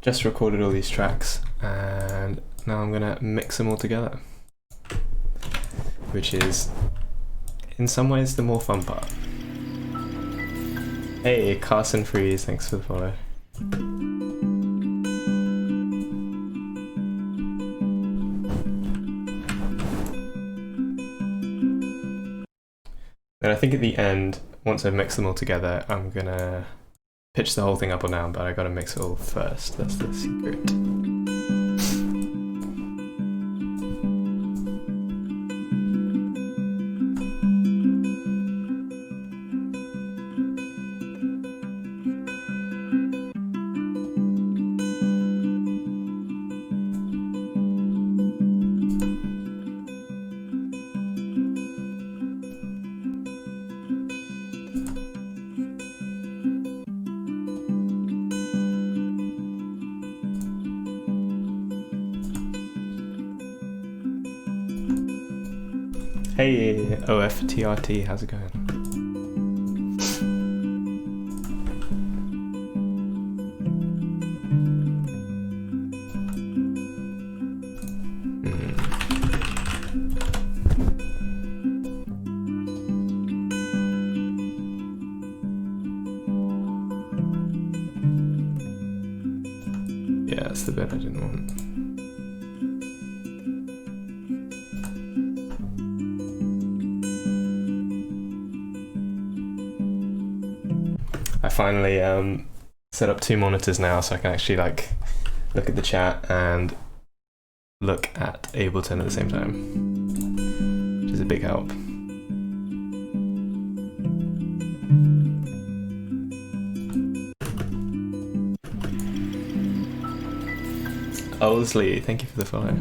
just recorded all these tracks and now I'm gonna mix them all together, which is in some ways the more fun part. Hey, Carson Freeze, thanks for the follow. And I think at the end, once I've mixed them all together, I'm gonna pitch the whole thing up or down, but I gotta mix it all first. That's the secret. Hey, OFTRT, how's it going? Yeah, that's the bit I didn't want. I finally set up 2 monitors now, so I can actually like look at the chat and look at Ableton at the same time, which is a big help. Owsley, thank you for the follow.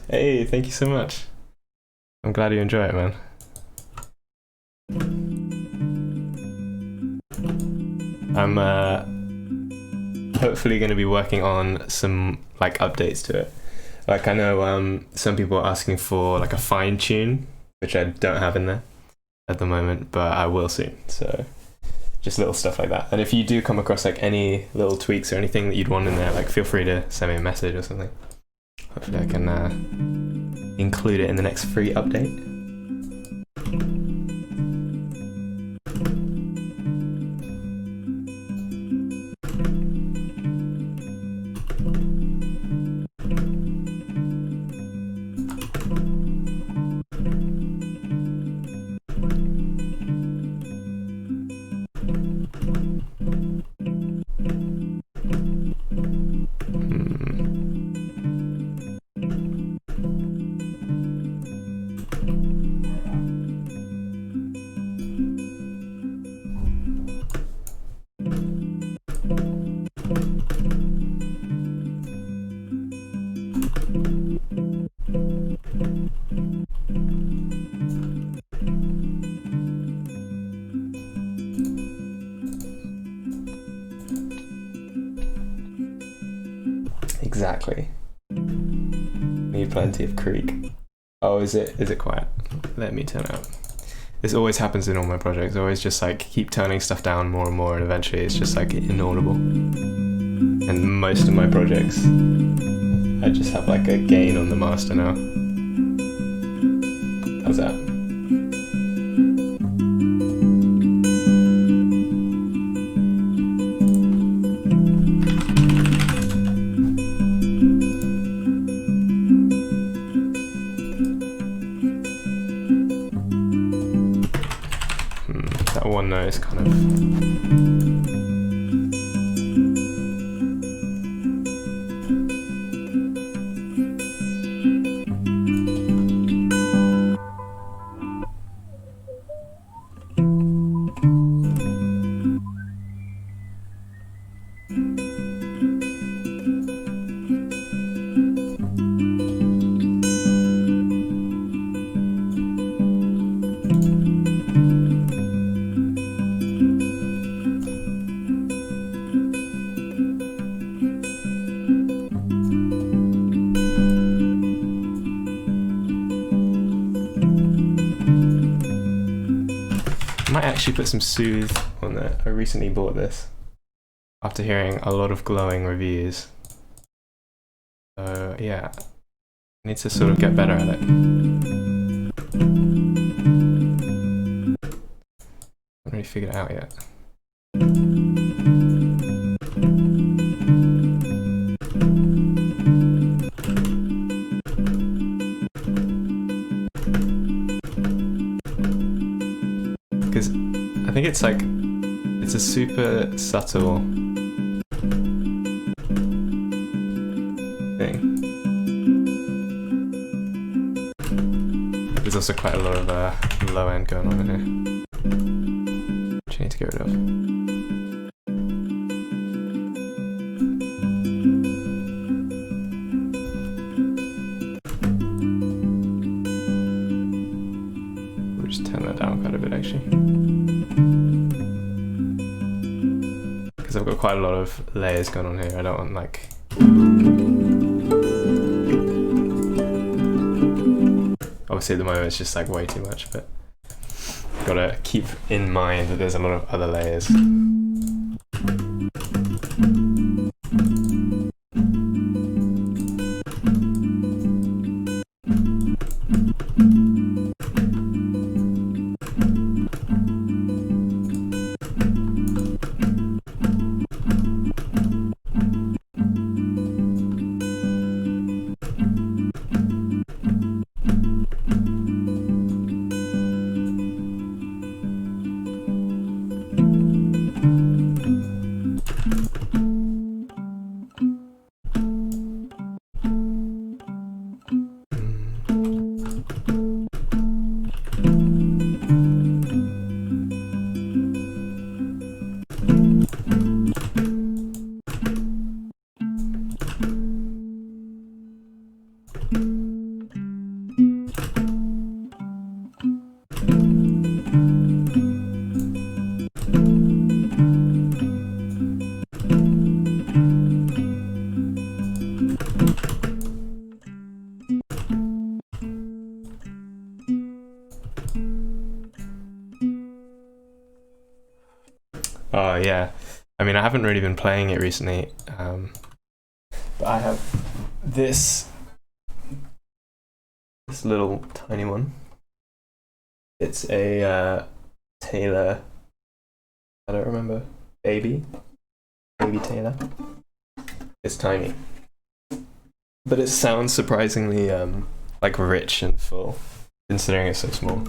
Hey, thank you so much. I'm glad you enjoy it, man. I'm hopefully going to be working on some like updates to it. Like I know some people are asking for like a fine tune, which I don't have in there at the moment, but I will soon. So just little stuff like that. And if you do come across like any little tweaks or anything that you'd want in there, like feel free to send me a message or something. Hopefully I can include it in the next free update. Exactly. Need plenty of creek. Oh, is it quiet? Let me turn it up. This always happens in all my projects. I always just like keep turning stuff down more and more, and eventually it's just like inaudible. And most of my projects, I just have like a gain on the master now. How's that? That one note is kind of... might actually put some Soothe on there. I recently bought this after hearing a lot of glowing reviews. So yeah, I need to sort of get better at it. Haven't really figured it out yet. Because I think it's like, it's a super subtle thing. There's also quite a lot of low end going on in here, which I need to get rid of. We'll just turn that down quite a bit actually. Because I've got quite a lot of layers going on here. I don't want like... Obviously at the moment it's just like way too much, but gotta keep in mind that there's a lot of other layers. Oh yeah, I mean I haven't really been playing it recently, but I have this little tiny one. It's a Taylor, I don't remember, baby Taylor. It's tiny, but it sounds surprisingly like rich and full, considering it's so small.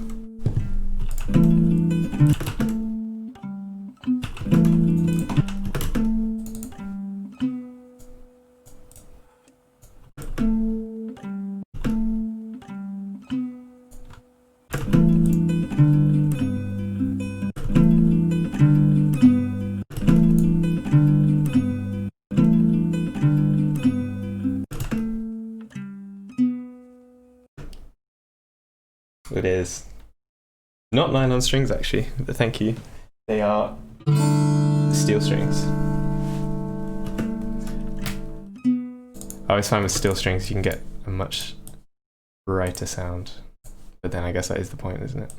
It is not nylon strings actually, but thank you. They are steel strings. I always find with steel strings you can get a much brighter sound, but then I guess that is the point, isn't it?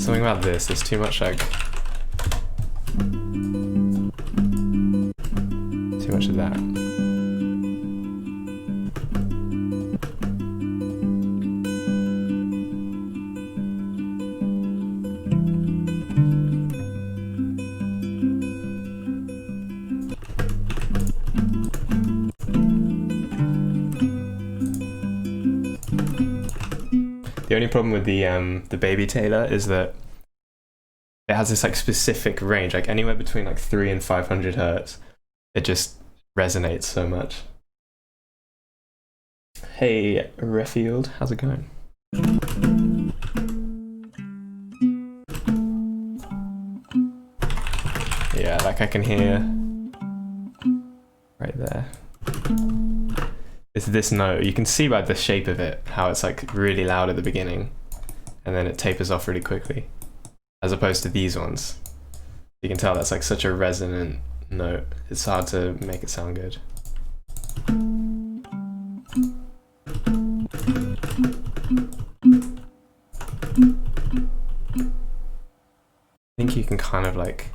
Something about this, there's too much like... too much of that. The only problem with the Baby Taylor is that it has this like specific range, like anywhere between like 300 and 500 hertz. It just resonates so much. Hey, Refield, how's it going? Yeah, like I can hear right there. It's this note. You can see by the shape of it how it's like really loud at the beginning and then it tapers off really quickly, as opposed to these ones You can tell that's like such a resonant note. It's hard to make it sound good. I think you can kind of like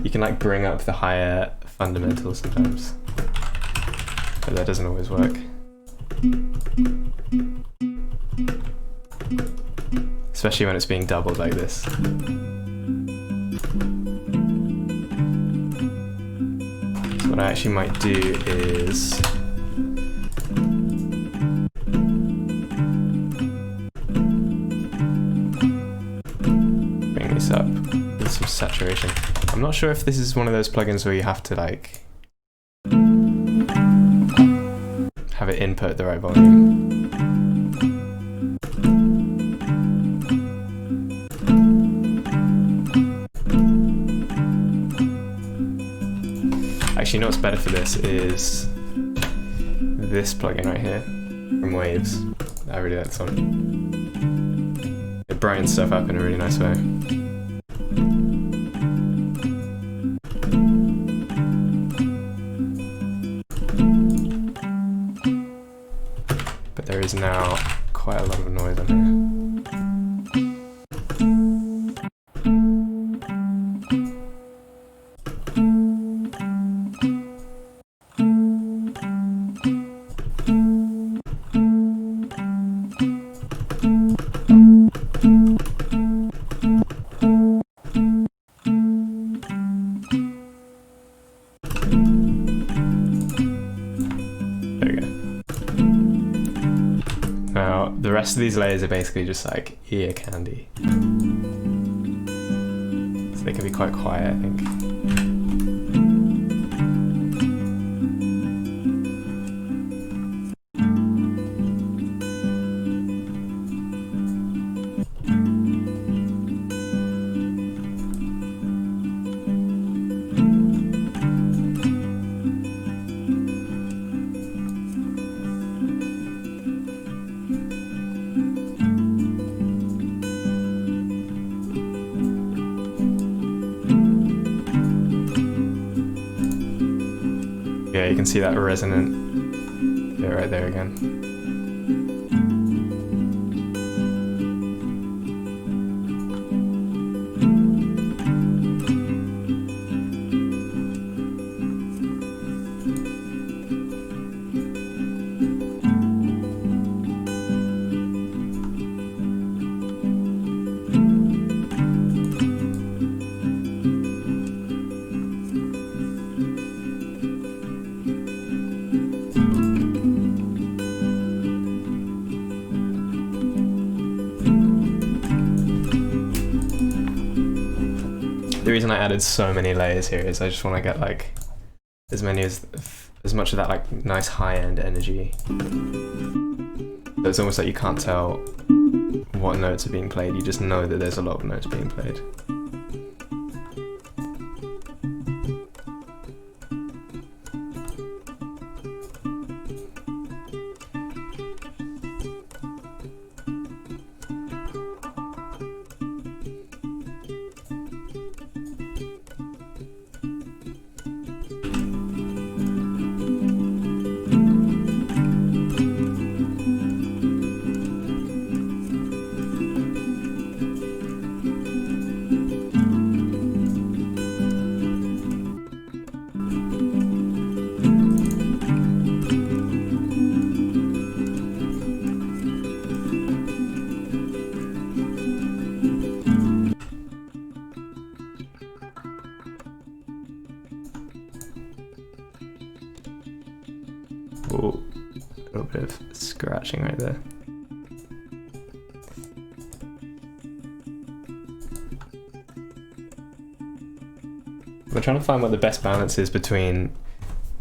you can like bring up the higher fundamentals sometimes, but that doesn't always work. Especially when it's being doubled like this. So what I actually might do is bring this up with some saturation. I'm not sure if this is one of those plugins where you have to like have it input the right volume. Actually, you know what's better for this is this plugin right here from Waves. I really like this one. It brightens stuff up in a really nice way. But there is now quite a lot of noise on here. Now, the rest of these layers are basically just like ear candy. So they can be quite quiet, I think. Yeah, you can see that resonant bit right there again. The reason I added so many layers here is I just want to get like as much of that like nice high-end energy. So it's almost like you can't tell what notes are being played, you just know that there's a lot of notes being played. Oh, a little bit of scratching right there. We're trying to find what the best balance is between,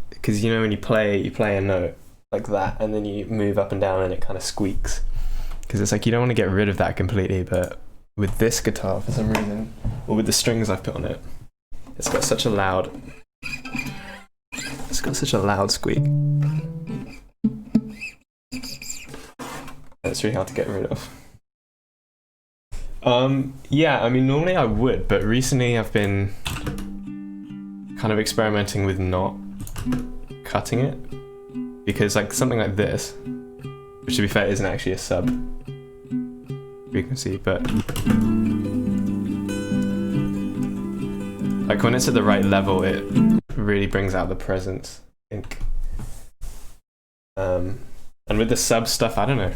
because you know when you play a note like that and then you move up and down and it kind of squeaks. Because it's like you don't want to get rid of that completely, but with this guitar for some reason, or with the strings I've put on it, it's got such a loud squeak. That's really hard to get rid of. Yeah, I mean, normally I would, but recently I've been kind of experimenting with not cutting it, because like something like this, which to be fair isn't actually a sub frequency, but like when it's at the right level, it really brings out the presence, I think. And with the sub stuff, I don't know.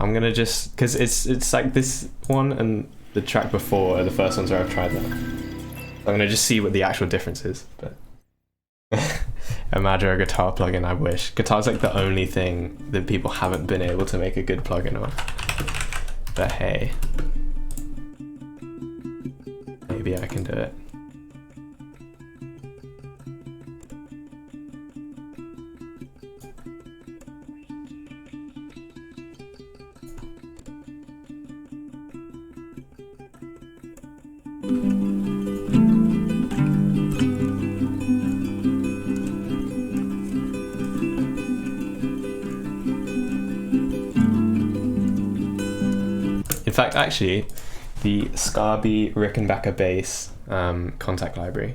I'm gonna just, because it's like this one and the track before are the first ones where I've tried that. I'm gonna just see what the actual difference is. But imagiro guitar plugin, I wish. Guitar's like the only thing that people haven't been able to make a good plugin of. But hey, maybe I can do it. In fact, actually, the Scarby Rickenbacker bass contact library,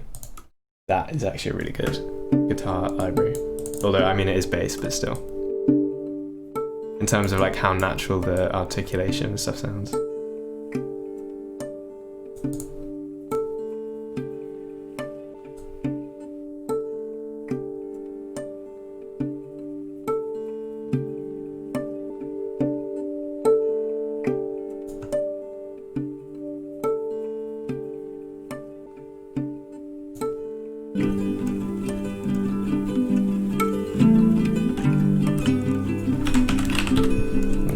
that is actually a really good guitar library. Although, I mean, it is bass, but still. In terms of like how natural the articulation and stuff sounds.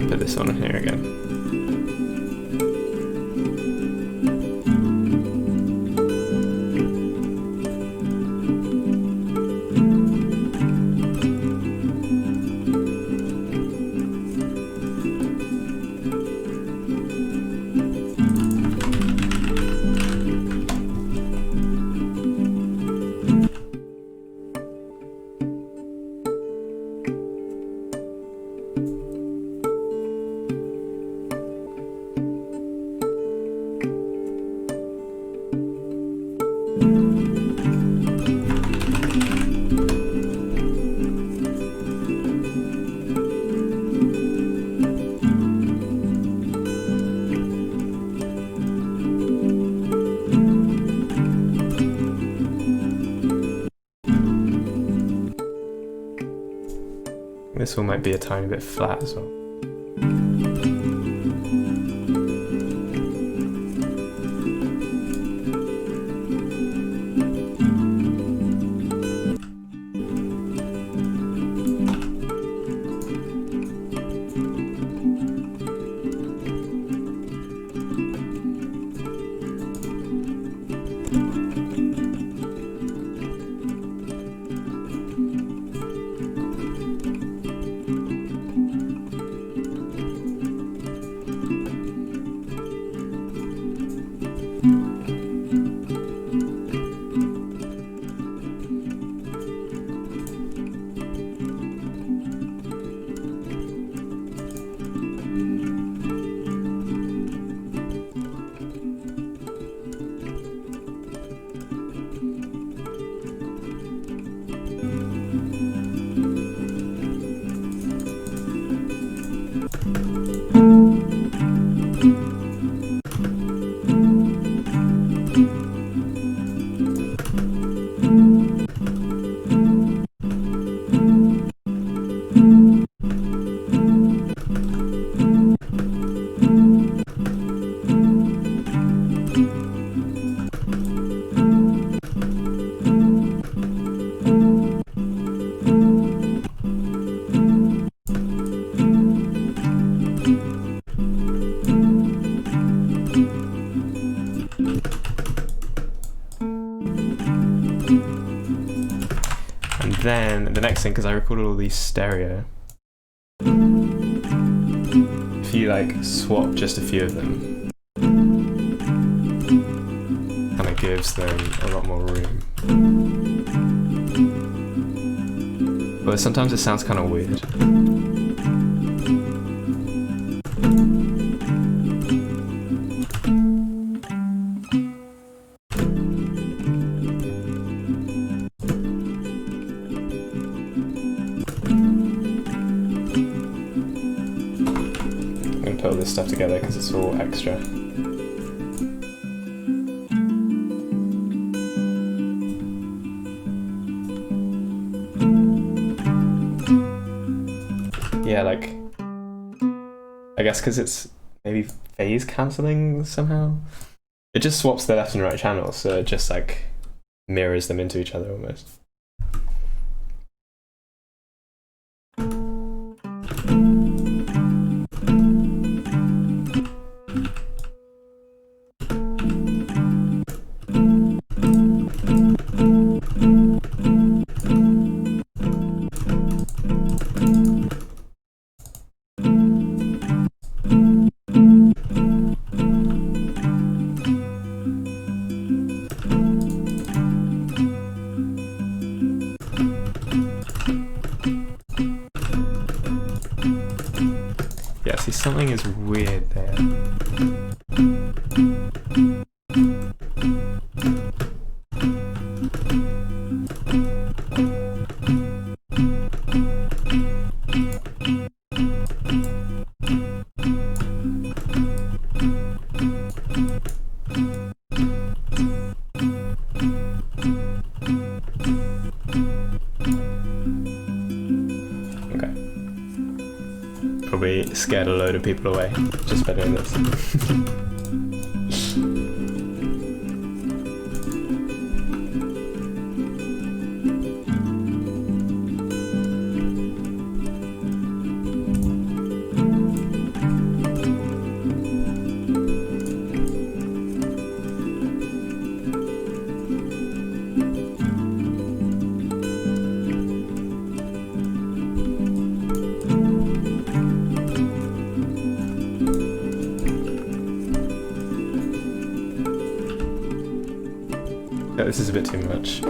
Put this on here again. This one might be a tiny bit flat as well. And then the next thing, because I recorded all these stereo, if you like swap just a few of them, kind of gives them a lot more room. But sometimes it sounds kind of weird. put all this stuff together because it's all extra. Yeah, like, I guess because it's maybe phase cancelling somehow. It just swaps the left and right channels, so it just like mirrors them into each other almost. Yeah, see, something is weird there. Probably scared a load of people away just by doing this. Oh, this is a bit too much.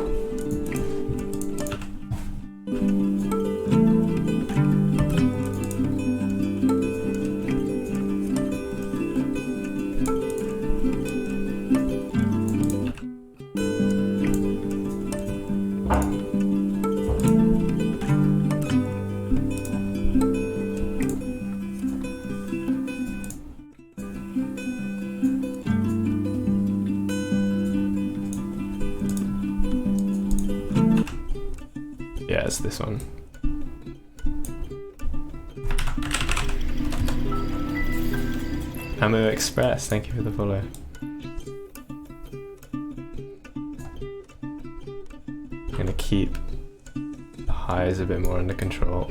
Yeah, it's this one. Ammo Express, thank you for the follow. I'm gonna keep the highs a bit more under control.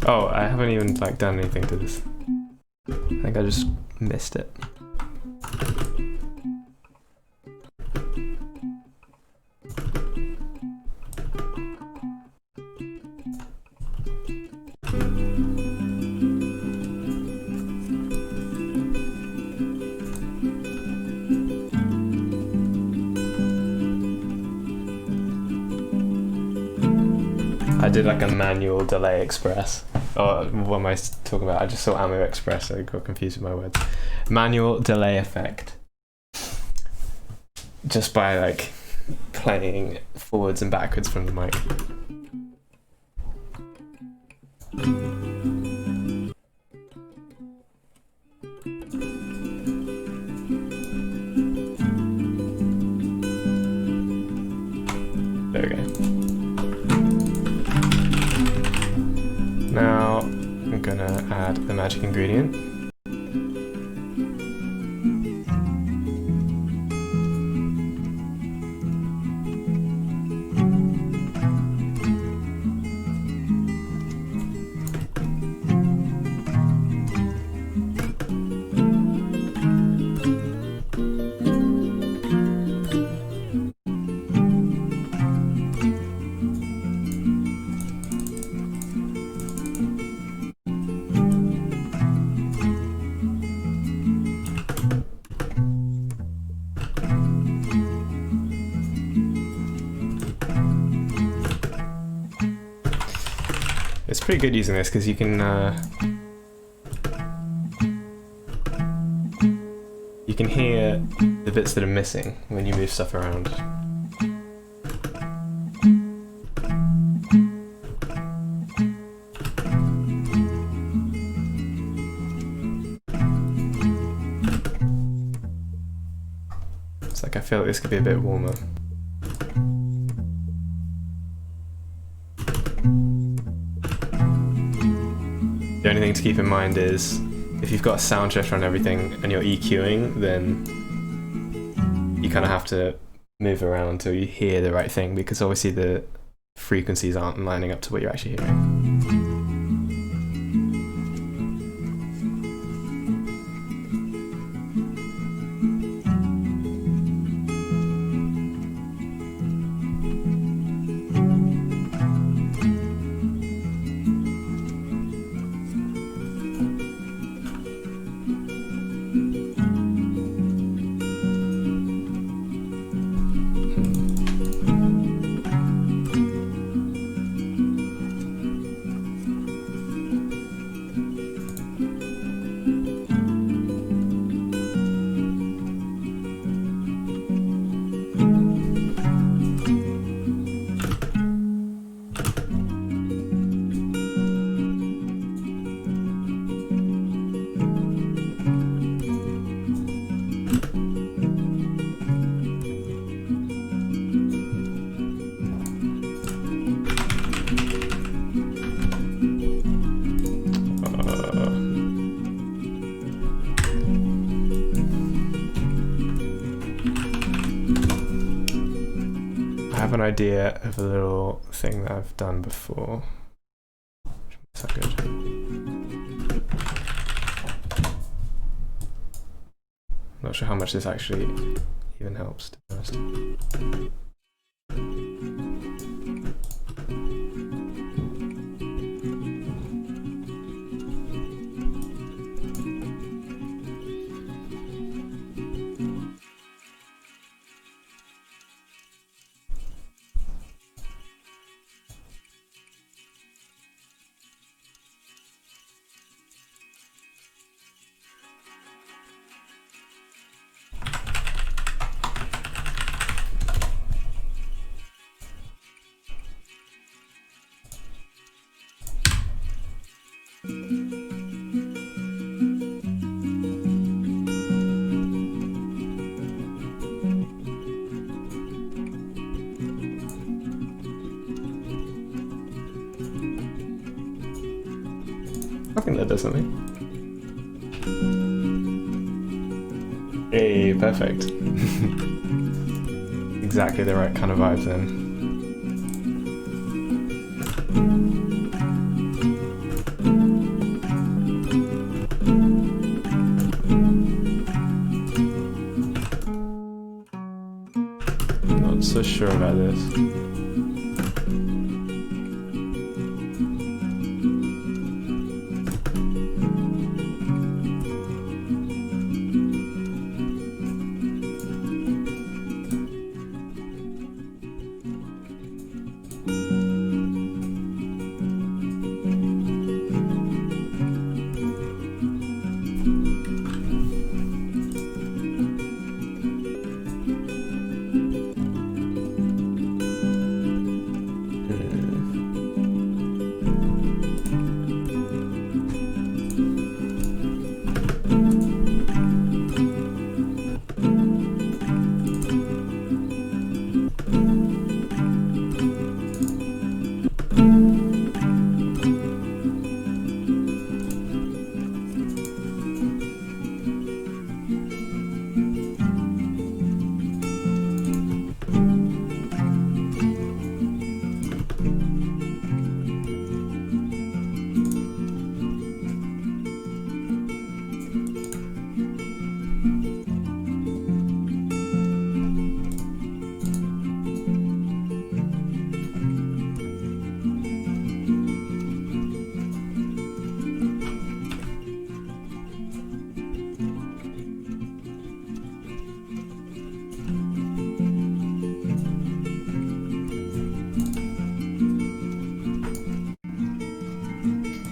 Oh, I haven't even like done anything to this. I think I just missed it. I did like a manual delay express. Oh, what am I talking about? I just saw ammo express, so I got confused with my words. Manual delay effect. Just by like playing forwards and backwards from the mic. There we go. Now I'm gonna add the magic ingredient. pretty good using this because you can hear the bits that are missing when you move stuff around. It's like I feel like this could be a bit warmer. The only thing to keep in mind is if you've got a sound shifter on everything and you're EQing, then you kind of have to move around until you hear the right thing, because obviously the frequencies aren't lining up to what you're actually hearing. I have an idea of a little thing that I've done before. Is that good? Not sure how much this actually even helps, to be honest. I think that does something. Hey, perfect. Exactly the right kind of vibes then. Not so sure about this.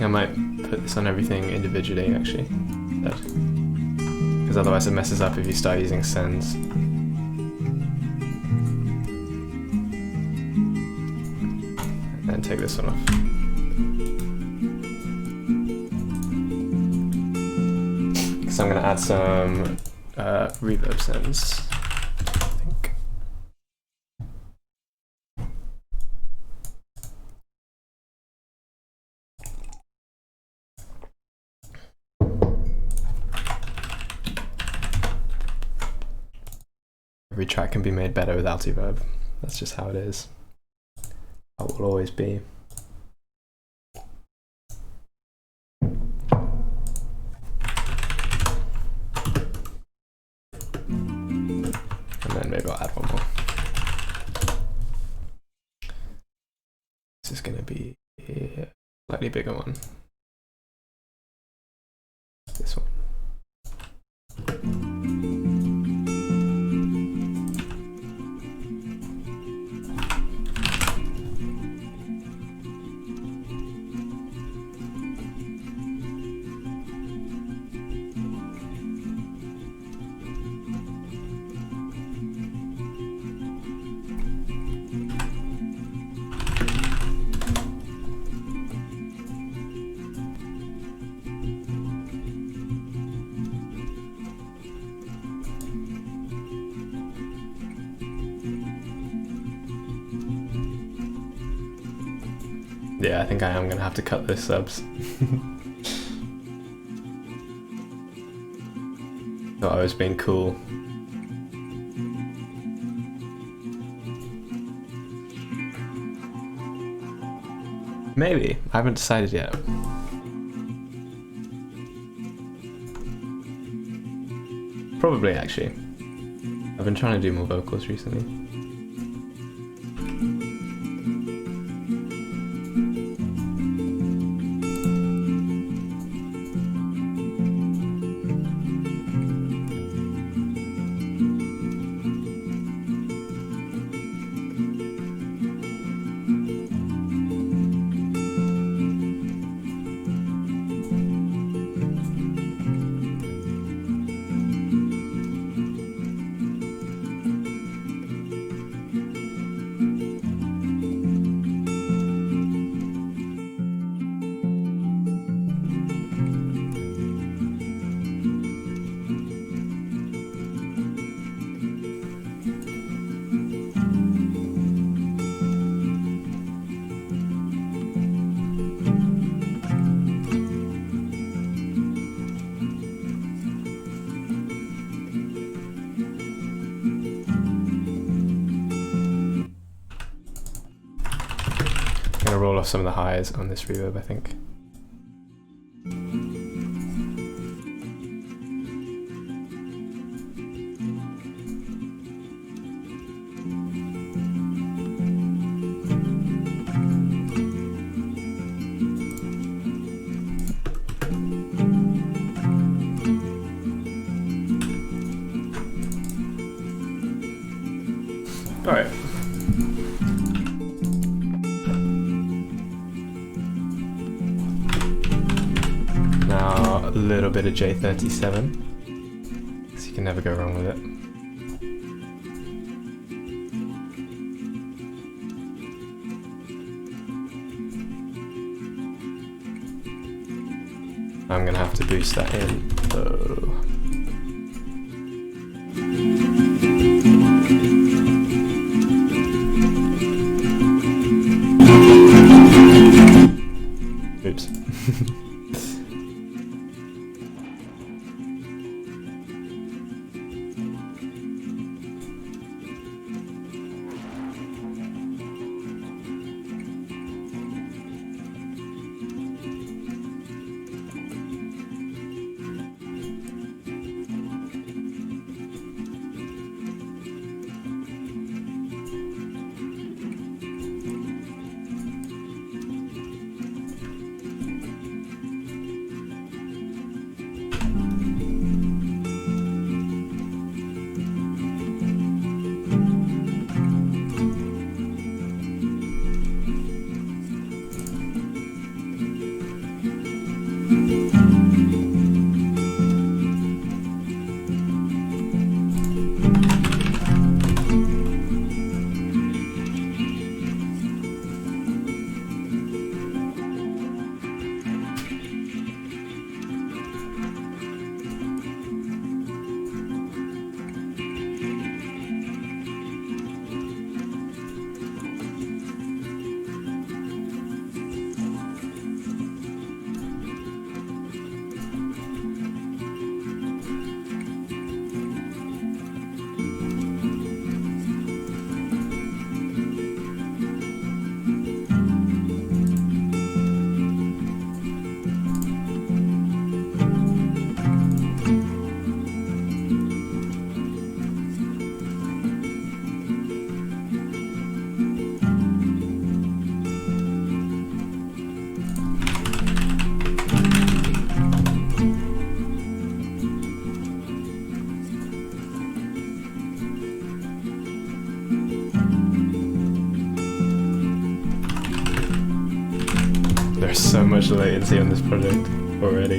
think I might put this on everything individually actually, because otherwise it messes up if you start using sends. And then take this one off. So I'm going to add some reverb sends, I think. Every track can be made better with reverb. That's just how it is. How it will always be. And then maybe I'll add one more. This is going to be a slightly bigger one. This one. Yeah, I think I am going to have to cut those subs. Thought I was being cool. Maybe. I haven't decided yet. Probably, actually. I've been trying to do more vocals recently. I'm gonna roll off some of the highs on this reverb, I think. All right. Now a little bit of J37, so you can never go wrong with it. I'm gonna have to boost that in though. Oops. There is so much latency on this project already.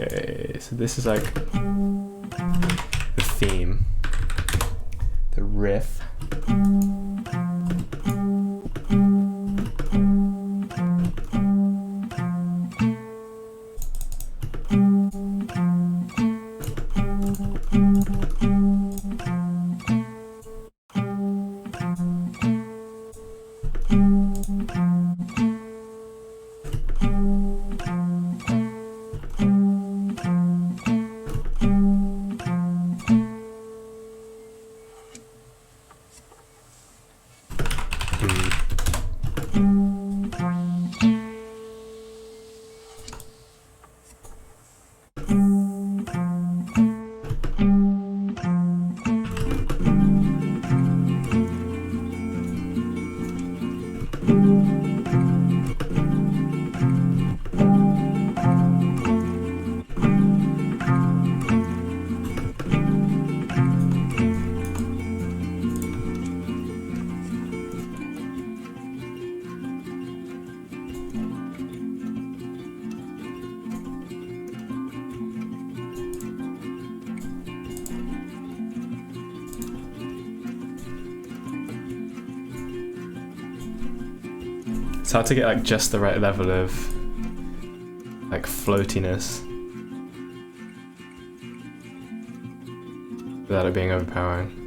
Okay, so this is like the theme, the riff. It's hard to get like just the right level of like floatiness without it being overpowering.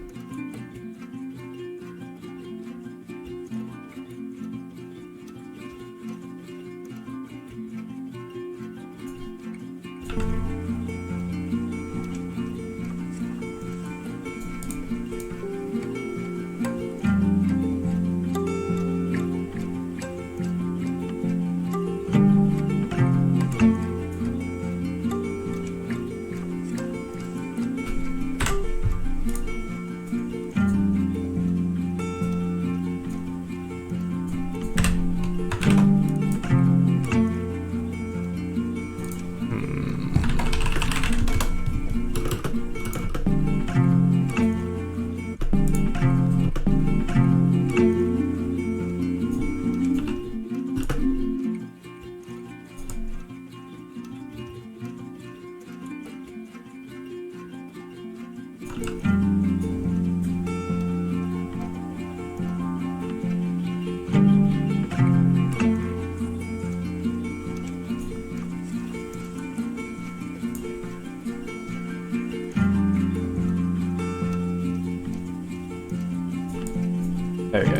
There we go.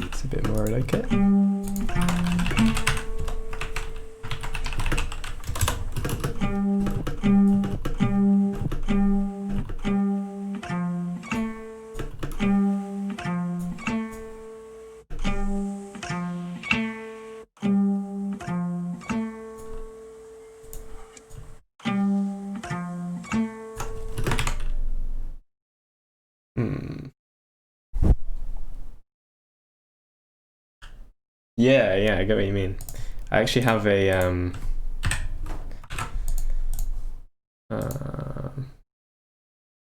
It's a bit more like it. Yeah, I get what you mean. I actually have a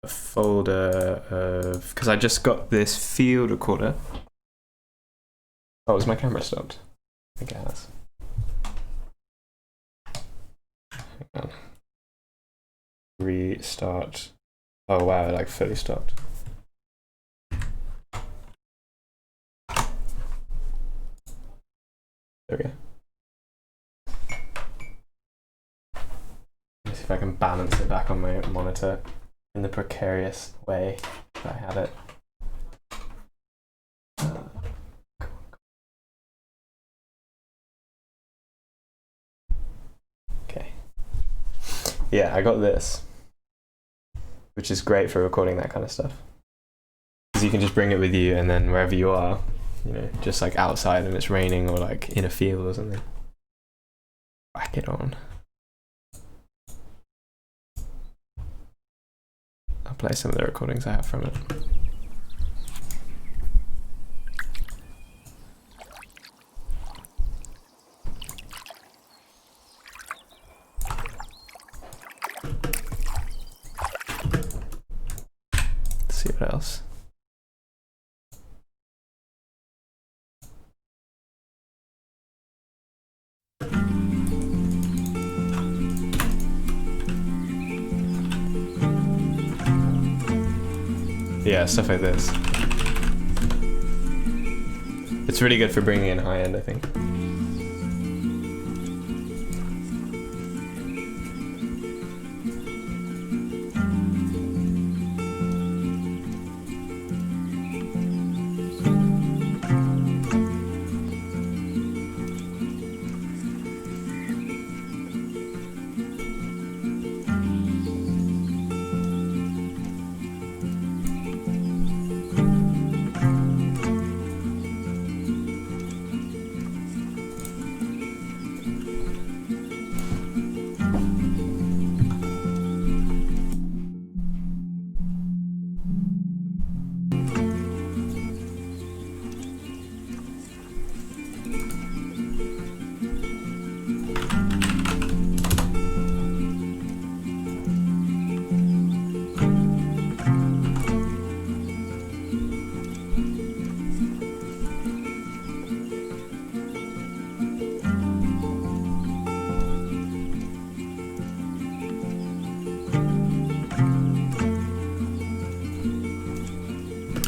folder of, because I just got this field recorder. Oh, was my camera stopped? I think it has. Hang on. Restart. Oh wow, it like fully stopped. There we go. Let me see if I can balance it back on my monitor in the precarious way that I had it. Okay. Yeah, I got this, which is great for recording that kind of stuff. Because you can just bring it with you, and then wherever you are, you know, just like outside and it's raining or like in a field or something, whack it on. I'll play some of the recordings I have from it. Let's see what else. Yeah, stuff like this. It's really good for bringing in high end, I think.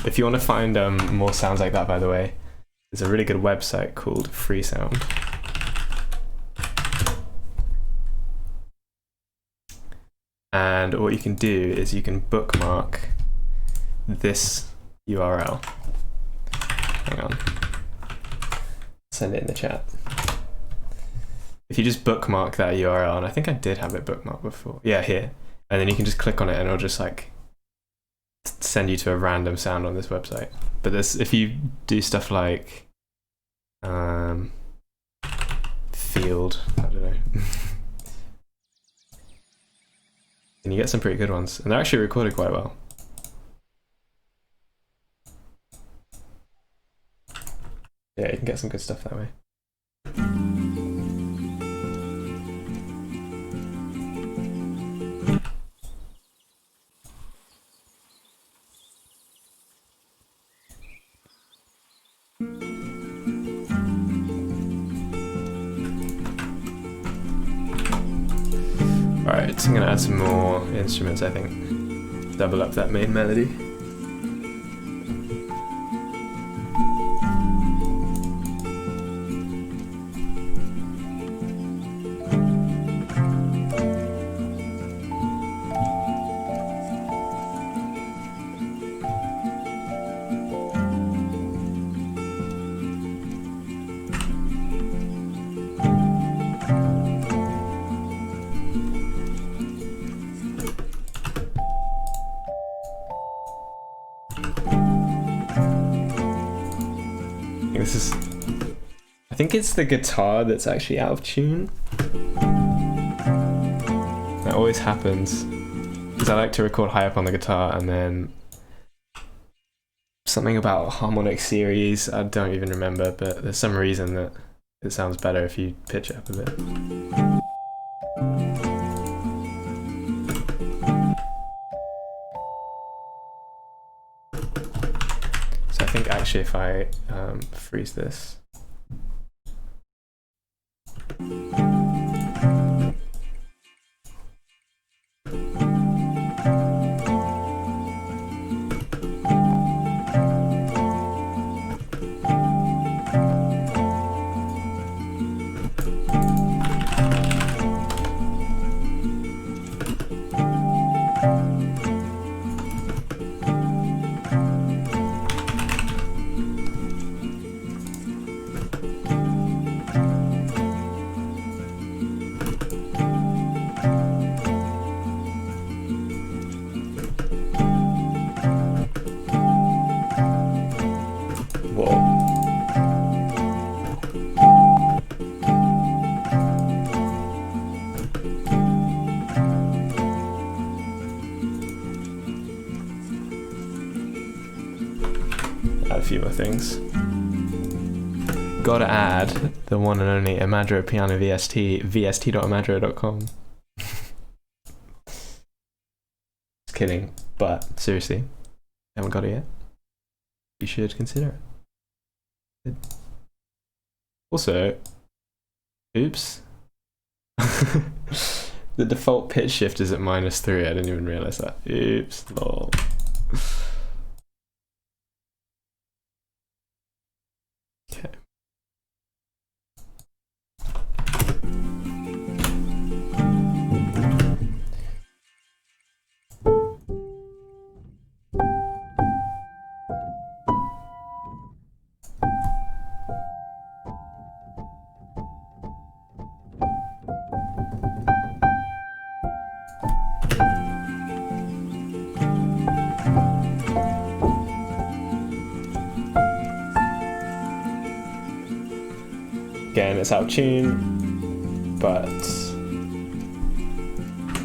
If you want to find more sounds like that, by the way, there's a really good website called Free Sound. And what you can do is you can bookmark this URL. Hang on. Send it in the chat. If you just bookmark that URL, and I think I did have it bookmarked before. Yeah, here. And then you can just click on it and it'll just like send you to a random sound on this website. But this, if you do stuff like field, I don't know, and you get some pretty good ones, and they're actually recorded quite well. Yeah, you can get some good stuff that way. Alright, so I'm going to add some more instruments, I think. Double up that main melody. I think it's the guitar that's actually out of tune. That always happens. Because I like to record high up on the guitar and then something about harmonic series, I don't even remember, but there's some reason that it sounds better if you pitch it up a bit. So I think actually if I freeze this, few more things. Gotta add the one and only Imagiro Piano VST, vst.imagiro.com. Just kidding, but seriously, haven't got it yet? You should consider it. Also, oops. The default pitch shift is at -3. I didn't even realize that. Oops, lol. Okay. Again, it's out of tune, but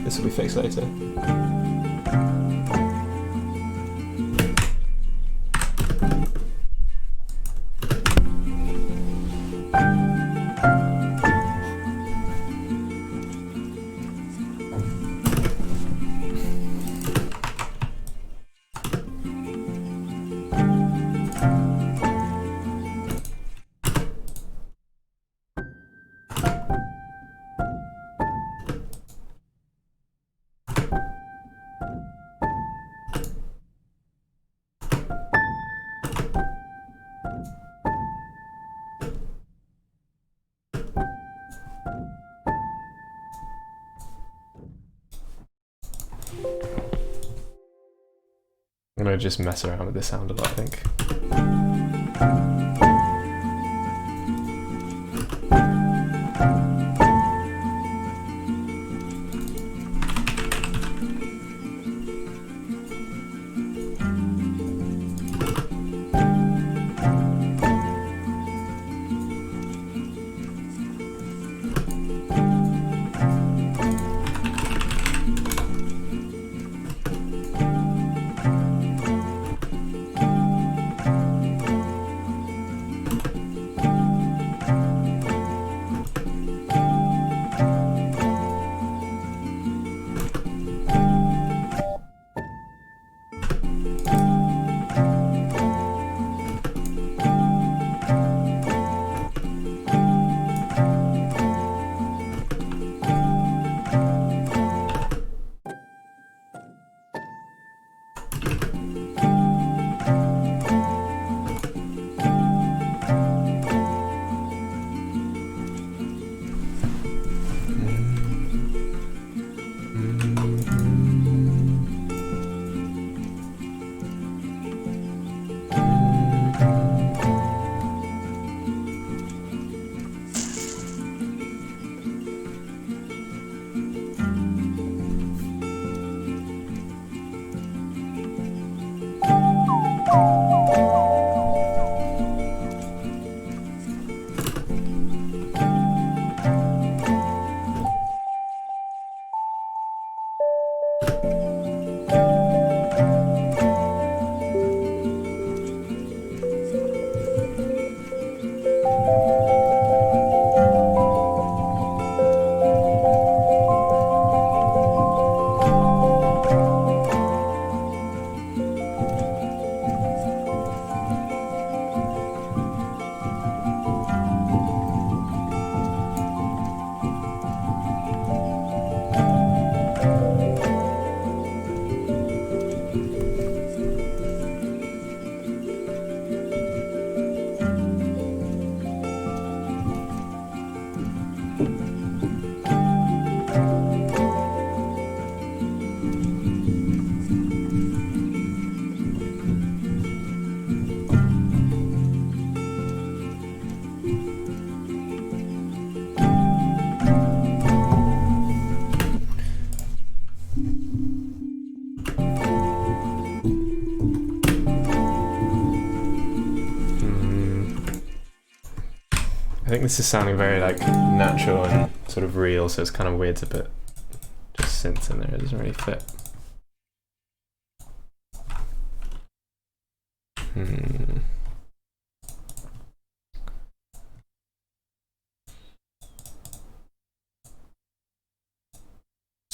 this will be fixed later. I'm gonna just mess around with the sound a lot, I think. I think this is sounding very like natural and sort of real, so it's kind of weird to put just synths in there. It doesn't really fit.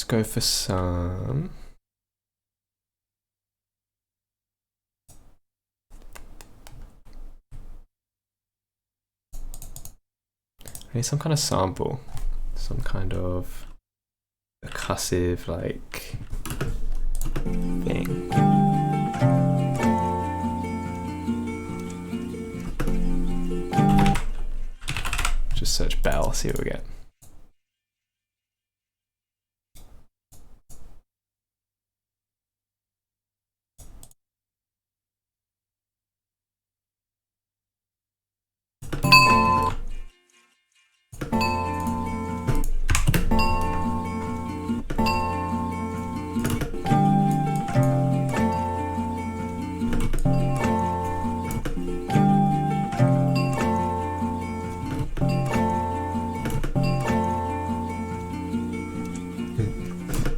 go for some. I need some kind of sample, some kind of percussive like thing. Just search bell, see what we get.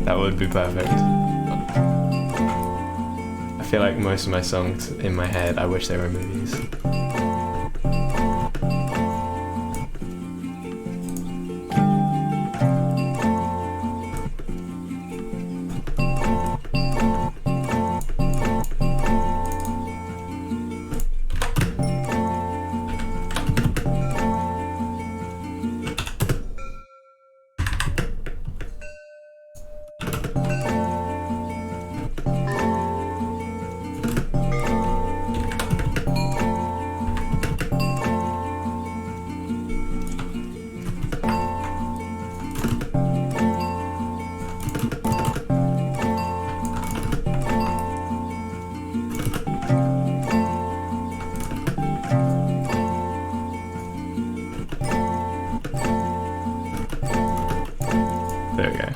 That would be perfect. I feel like most of my songs in my head, I wish they were movies. There we go.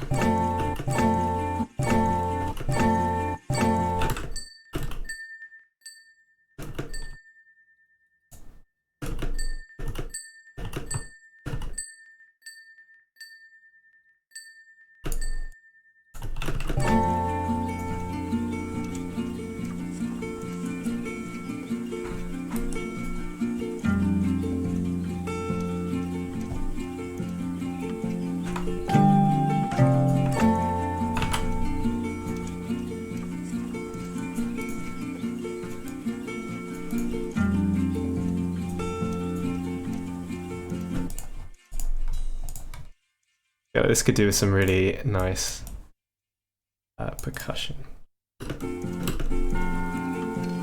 Yeah, this could do with some really nice percussion. I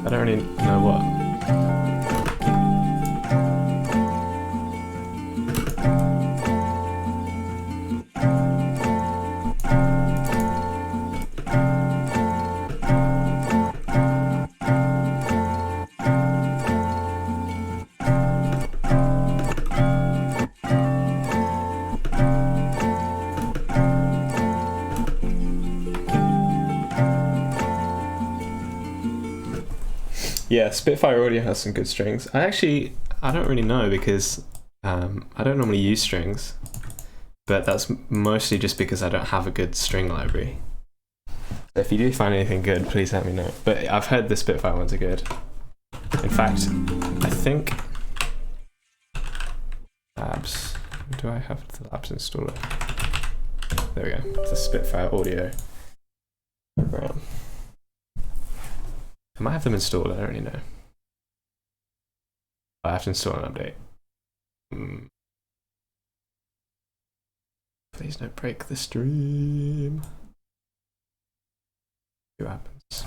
don't really know what. Yeah, Spitfire Audio has some good strings. I don't really know because I don't normally use strings, but that's mostly just because I don't have a good string library. If you do find anything good, please let me know. But I've heard the Spitfire ones are good. In fact, I think Labs. Do I have the Labs installer? There we go. It's a Spitfire Audio program. I might have them installed, I don't really know. I have to install an update. Please don't break the stream. See what happens.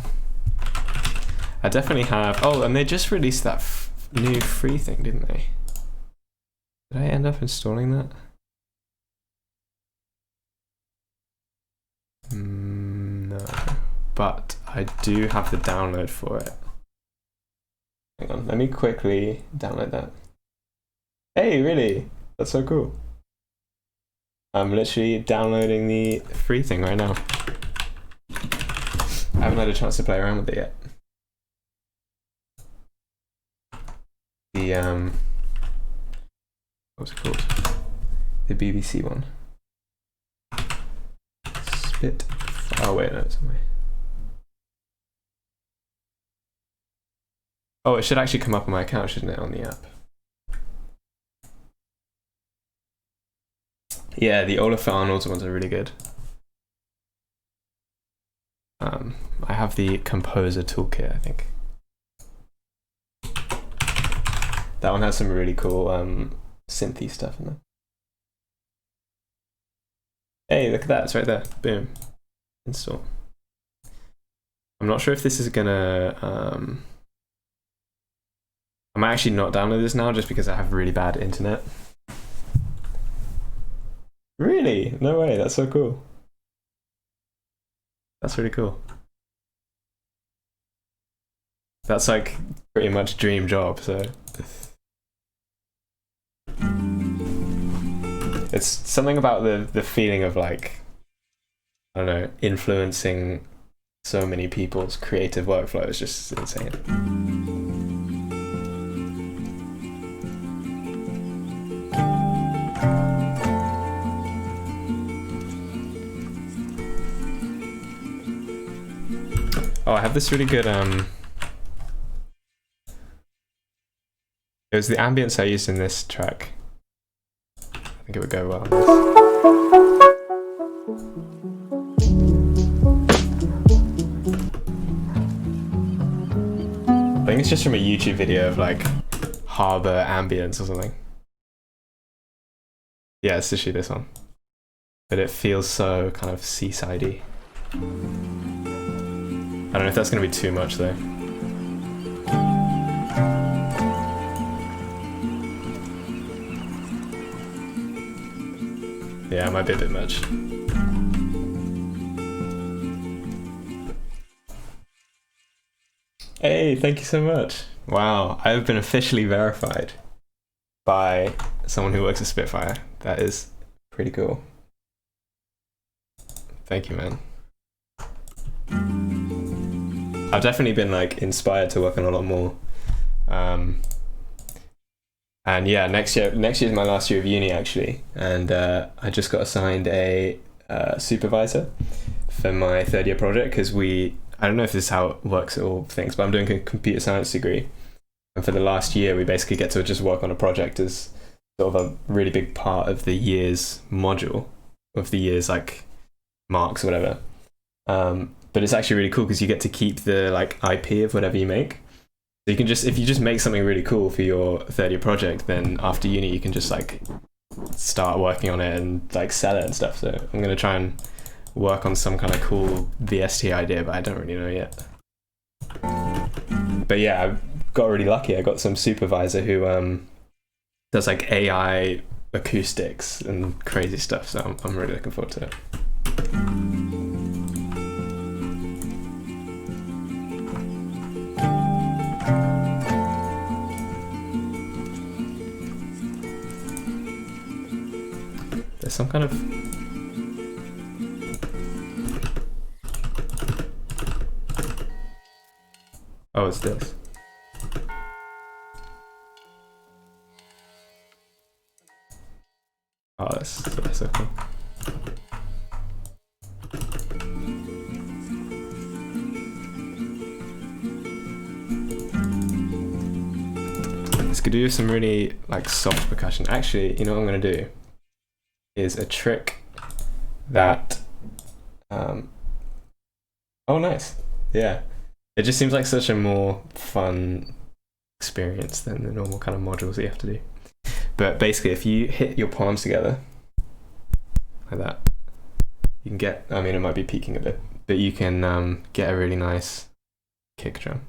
I definitely have. Oh, and they just released that new free thing, didn't they? Did I end up installing that? No. But I do have the download for it. Hang on, let me quickly download that. Hey, really? That's so cool. I'm literally downloading the free thing right now. I haven't had a chance to play around with it yet. The what's it called? The BBC one. Oh wait, no, it's on my. Oh, it should actually come up on my account, shouldn't it, on the app? Yeah, the Olafur Arnolds ones are really good. I have the Composer toolkit, I think. That one has some really cool synthy stuff in there. Hey, look at that, it's right there. Boom. Install. I'm not sure if this is gonna I might actually not download this now just because I have really bad internet. Really? No way, that's so cool. That's really cool. That's like pretty much dream job, so. It's something about the feeling of like, I don't know, influencing so many people's creative workflow is just insane. Oh, I have this really good, it was the ambience I used in this track. I think it would go well on this. I think it's just from a YouTube video of like harbor ambience or something. Yeah, it's literally this one. But it feels so kind of seaside-y. I don't know if that's going to be too much though. Yeah, it might be a bit much. Hey, thank you so much. Wow, I've been officially verified by someone who works at Spitfire. That is pretty cool. Thank you, man. I've definitely been like inspired to work on a lot more. And yeah, next year is my last year of uni actually, and I just got assigned a supervisor for my third year project because I don't know if this is how it works at all things, but I'm doing a computer science degree, and for the last year we basically get to just work on a project as sort of a really big part of the year's module, of the year's like marks or whatever. But it's actually really cool because you get to keep the like IP of whatever you make. So you can just, if you just make something really cool for your third year project, then after uni you can just like start working on it and like sell it and stuff. So I'm gonna try and work on some kind of cool VST idea, but I don't really know yet. But yeah, I got really lucky. I got some supervisor who does like AI acoustics and crazy stuff. So I'm really looking forward to it. There's some kind of... Oh, it's this. Oh, that's so cool. This could do some really like soft percussion. Actually, you know what I'm gonna do? Is a trick that oh nice, yeah, it just seems like such a more fun experience than the normal kind of modules that you have to do. But basically if you hit your palms together like that, you can get, I mean it might be peaking a bit, but you can get a really nice kick drum.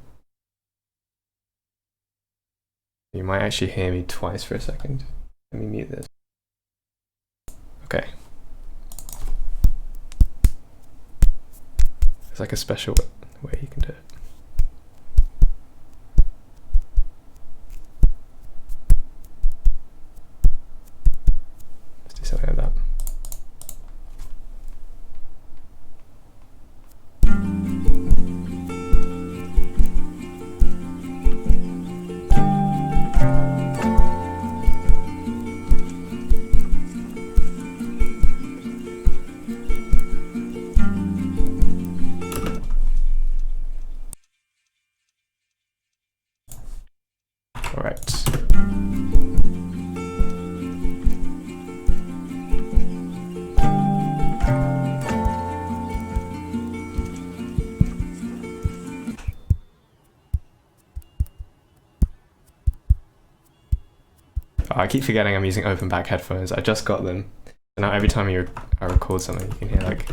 You might actually hear me twice for a second. Let me mute this. Okay. It's like a special way you can do it. Let's do something like that. I keep forgetting I'm using open back headphones. I just got them. And now every time I record something, you can hear like...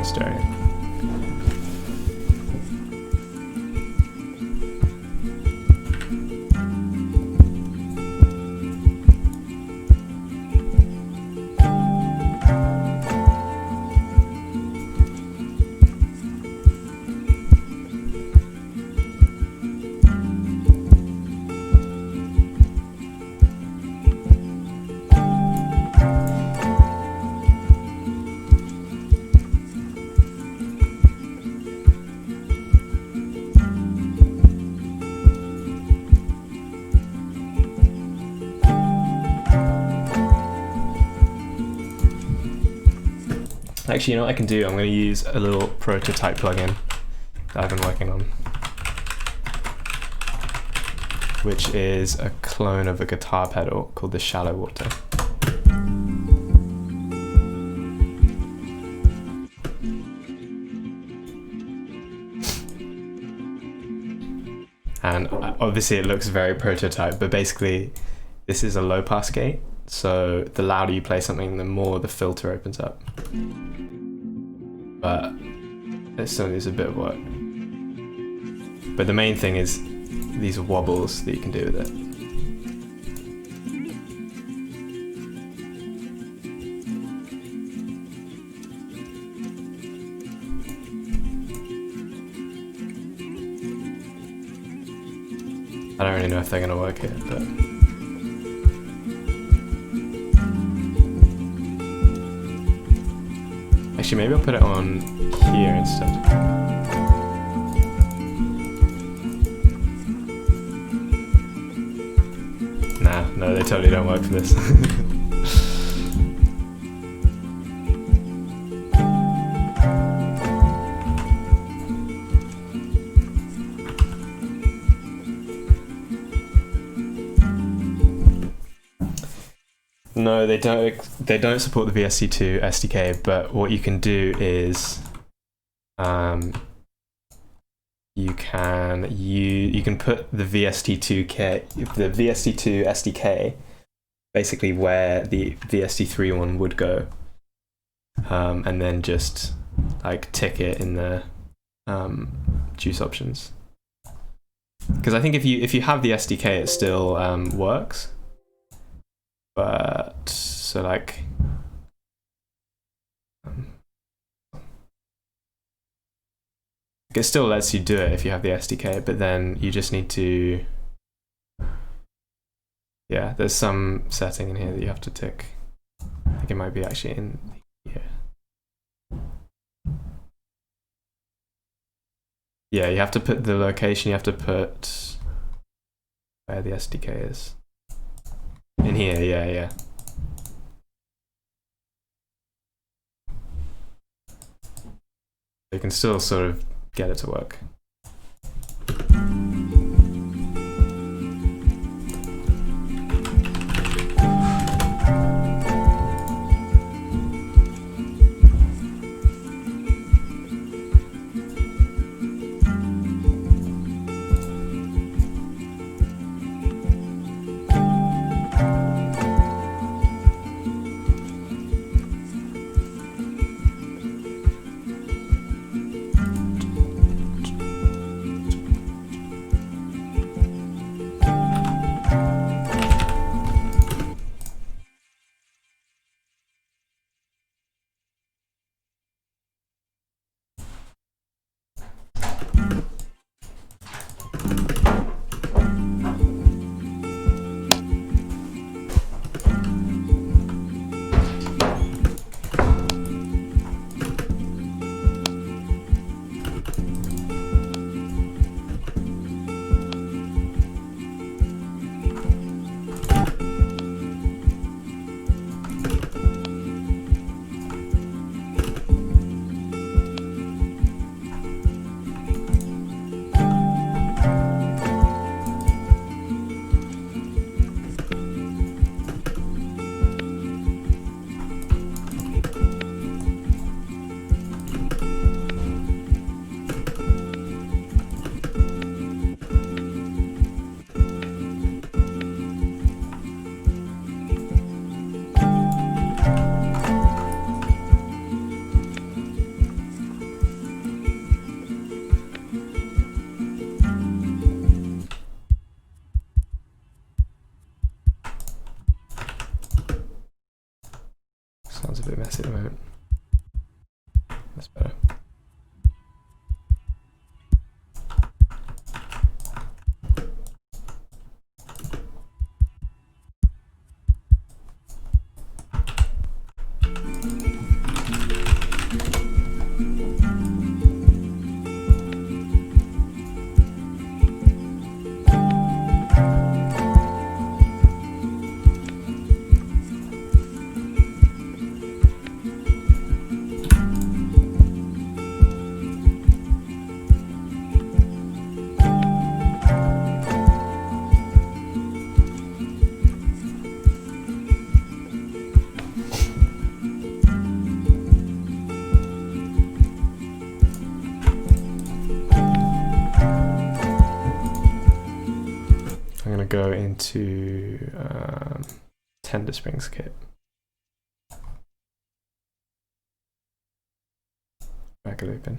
stereo. Actually, you know what I can do? I'm going to use a little prototype plugin that I've been working on, which is a clone of a guitar pedal called the Shallow Water. And obviously it looks very prototype, but basically this is a low pass gate. So the louder you play something, the more the filter opens up. But it still needs a bit of work. But the main thing is these wobbles that you can do with it. I don't really know if they're going to work here, but... Actually, maybe I'll put it on here instead. Nah, no, they totally don't work for this. No, they don't support the VST2 SDK, but what you can do is you can put the VST2 SDK basically where the VST3 one would go, and then just like tick it in the juice options. Because I think if you have the SDK, it still works. But so like it still lets you do it if you have the SDK, but then you just need to, yeah, there's some setting in here that you have to tick. I think it might be actually in here. Yeah, you have to put the location, you have to put where the SDK is. In here, yeah. You can still sort of get it to work. Sounds a bit messy at the moment. That's better. I'm going to go into Tender Springs kit. Back a loop in.